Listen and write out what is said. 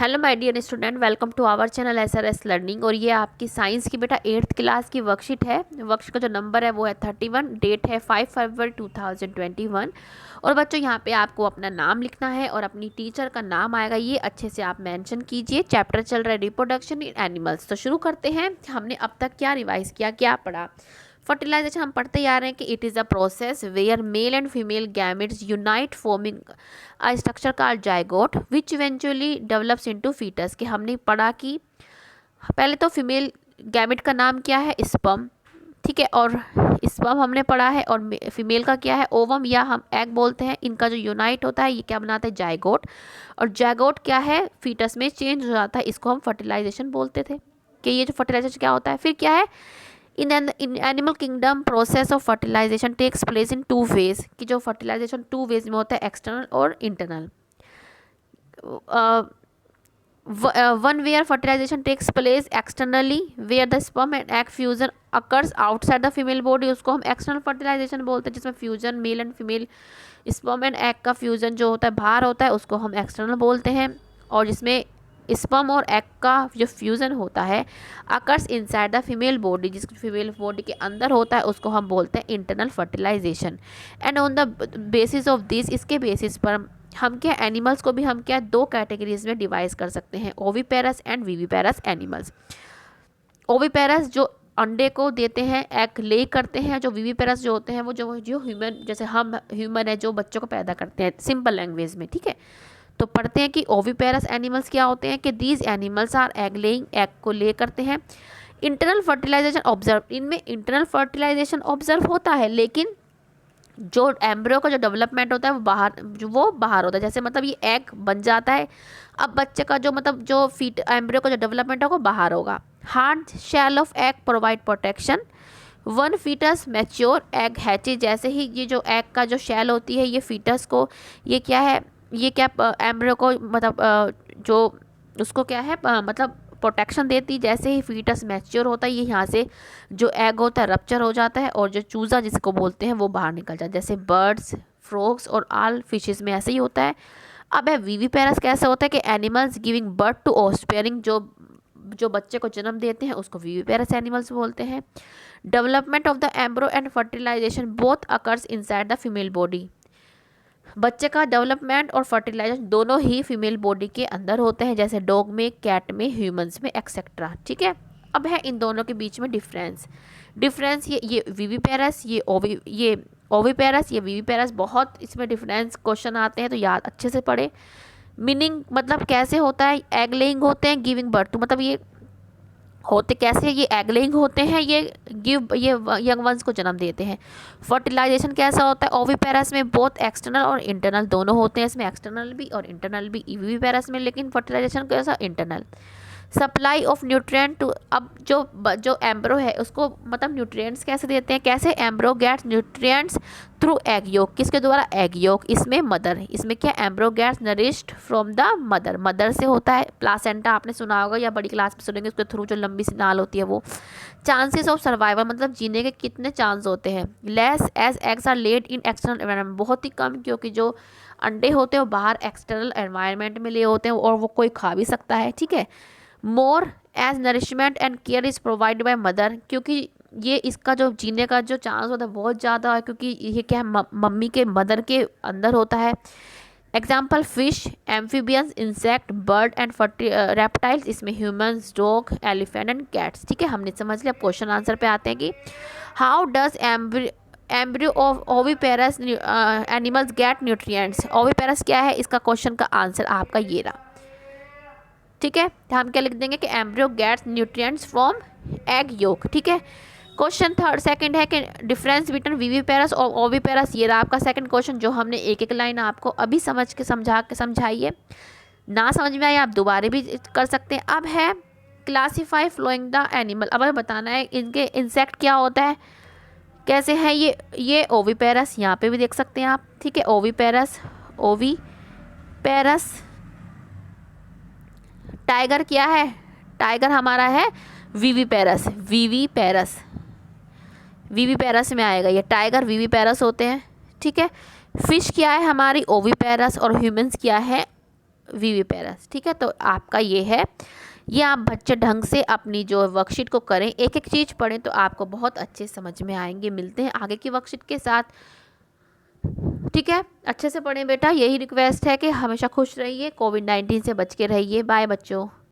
Hello my dear student, welcome to our channel SRS learning. और ये आपकी science की बेटा 8th क्लास की वर्कशीट है। वर्कशीट का जो नंबर है वो है 31, डेट है 5 फरवरी 2021। और बच्चों यहाँ पे आपको अपना नाम लिखना है और अपनी टीचर का नाम आएगा, ये अच्छे से आप मेंशन कीजिए। चैप्टर चल रहा है रिप्रोडक्शन इन एनिमल्स। तो शुरू करते हैं। हमने अब तक क्या रिवाइज किया, क्या पढ़ा। फर्टिलाइजेशन हम पढ़ते जा रहे हैं कि it is a process where male and female gametes unite forming a structure called zygote which eventually develops into foetus. कि हमने पढ़ा कि पहले तो फीमेल गैमेट का नाम क्या है, स्पर्म, ठीक है। और स्पर्म हमने पढ़ा है। और फीमेल का क्या है, ओवम, या हम एग बोलते हैं। इनका जो यूनाइट होता है ये क्या बनाता है, जाइगोट। और जाइगोट क्या है, फीटस में चेंज हो जाता है, इसको हम फर्टिलाइजेशन बोलते थे। कि ये जो फर्टिलाइजेशन क्या होता है। फिर क्या है, in animal kingdom process of fertilisation takes place in two phase. कि जो फर्टिलाइजेशन 2 वेज में होता है, एक्सटर्नल और internal. One where fertilization takes place externally, where the sperm and egg fusion occurs outside the female body, उसको हम external fertilisation बोलते हैं। जिसमें fusion mail and female sperm and egg का फ्यूजन जो होता है बाहर होता है, उसको हम एक्सटर्नल बोलते हैं। और जिसमें स्पर्म और एग का जो फ्यूजन होता है occurs inside the female body, जिसको फीमेल बॉडी के अंदर होता है, उसको हम बोलते हैं internal fertilisation. And on the basis of this, इसके बेसिस पर हम क्या एनिमल्स को भी हम क्या 2 कैटेगरीज में डिवाइड कर सकते हैं, oviparous and viviparous animals. Oviparous जो अंडे को देते हैं, एग ले करते हैं। जो विविपेरस जो होते हैं वो जो ह्यूमन, जैसे हम ह्यूमन है जो बच्चों को पैदा करते हैं, सिंपल लैंग्वेज में, ठीक है। तो पढ़ते हैं कि ओविपेरस एनिमल्स क्या होते हैं। कि these animals are egg laying, egg को ले करते हैं। इंटरनल फर्टिलाइजेशन ऑब्जर्व, इनमें इंटरनल फर्टिलाइजेशन ऑब्जर्व होता है, लेकिन जो एम्ब्रियो का जो डेवलपमेंट होता है वो बाहर होता है। जैसे मतलब ये एग बन जाता है, अब बच्चे का जो मतलब जो फीट एम्ब्रियो का जो डेवलपमेंट होगा बाहर होगा। Hard shell of egg provide protection. When fetus mature egg hatch, जैसे ही ये जो एग का जो शेल होती है ये फीटस को, ये क्या है, ये क्या एम्ब्रियो को मतलब जो उसको क्या है मतलब प्रोटेक्शन देती। जैसे ही फीटस मैच्योर होता है, ये यहाँ से जो एग होता है रप्चर हो जाता है और जो चूज़ा जिसको बोलते हैं वो बाहर निकल जाता है। जैसे बर्ड्स, फ्रॉग्स और ऑल फिशेस में ऐसे ही होता है। अब है विविपेरस कैसे होता है कि एनिमल्स गिविंग बर्थ टू ऑफस्पेयरिंग, जो बच्चे को जन्म देते हैं उसको विविपेरस एनिमल्स बोलते हैं। Development of the embryo and fertilisation both occurs inside the female body. बच्चे का डेवलपमेंट और फर्टिलाइजेशन दोनों ही फीमेल बॉडी के अंदर होते हैं, जैसे डॉग में, कैट में, ह्यूमंस में, एक्सेट्रा, ठीक है। अब है इन दोनों के बीच में डिफरेंस ये विविपेरस, ये ओविपेरस, ये विविपेरस। बहुत इसमें डिफरेंस क्वेश्चन आते हैं, तो याद अच्छे से पढ़े। मीनिंग मतलब कैसे होता है, एग लेइंग होते हैं, गिविंग बर्थ टू, मतलब ये होते कैसे, ये एग लेइंग होते हैं, ये यंग वंस को जन्म देते हैं। फर्टिलाइजेशन कैसा होता है, ओविपेरस में बोथ एक्सटर्नल और इंटरनल दोनों होते हैं। इसमें एक्सटर्नल भी और इंटरनल भी विविपेरस में, लेकिन फर्टिलाइजेशन कैसा, internal. Supply of nutrient to, अब जो एम्ब्रो है उसको मतलब न्यूट्रिएंट्स कैसे देते हैं, कैसे embryo gets nutrients through egg yolk, किसके द्वारा, एग योक। इसमें मदर, इसमें क्या, embryo gets nourished from the mother, mother से होता है। प्लासेंटा आपने सुना होगा या बड़ी क्लास में सुनेंगे, उसके थ्रू जो लंबी सी नाल होती है वो। चांसेस ऑफ सर्वाइवल, मतलब जीने के कितने चांस होते हैं। Less as eggs are laid in external environment, बहुत ही कम, क्योंकि जो अंडे होते हैं वो बाहर एक्सटर्नल एनवायरनमेंट में ले होते हैं और वो कोई खा भी सकता है, ठीक है। More as nourishment and care is provide by mother, क्योंकि ये इसका जो जीने का जो चांस होता है बहुत ज़्यादा है, क्योंकि ये क्या है, मम्मी के मदर के अंदर होता है। Example fish, amphibians, insect, bird and reptiles, इसमें humans, dog, elephant and cats, ठीक है। हमने समझ लिया। अब क्वेश्चन आंसर पे आते हैं कि how does embryo of oviparous animals gate nutrients. Oviparous क्या है, इसका क्वेश्चन का आंसर आपका ये रहा, ठीक है। हम क्या लिख देंगे कि embryo gets nutrients from egg yolk, ठीक है। क्वेश्चन सेकंड है कि डिफरेंस बिटवीन विविपेरस और ओविपेरस। ये रहा आपका सेकंड क्वेश्चन, जो हमने एक एक लाइन आपको अभी समझाई है। ना समझ में आया आप दोबारा भी कर सकते हैं। अब है क्लासीफाई फ्लोइंग द एनिमल, अब हमें बताना है इनके इंसेक्ट क्या होता है, कैसे है। ये ओविपेरस, यहाँ पे भी देख सकते हैं आप, ठीक है। ओविपेरस। टाइगर क्या है, टाइगर हमारा है विविपेरस, विविपेरस में आएगा ये। टाइगर विविपेरस होते हैं, ठीक है। फिश क्या है हमारी, ओविपेरस, और ह्यूमंस क्या है, विविपेरस। ठीक है, तो आपका ये है, ये आप बच्चे ढंग से अपनी जो वर्कशीट को करें, एक एक चीज़ पढ़ें तो आपको बहुत अच्छे समझ में आएंगे। मिलते हैं आगे की वर्कशीट के साथ। ठीक है, अच्छे से पढ़ें बेटा, यही रिक्वेस्ट है कि हमेशा खुश रहिए, कोविड-19 से बच के रहिए। बाय बच्चों।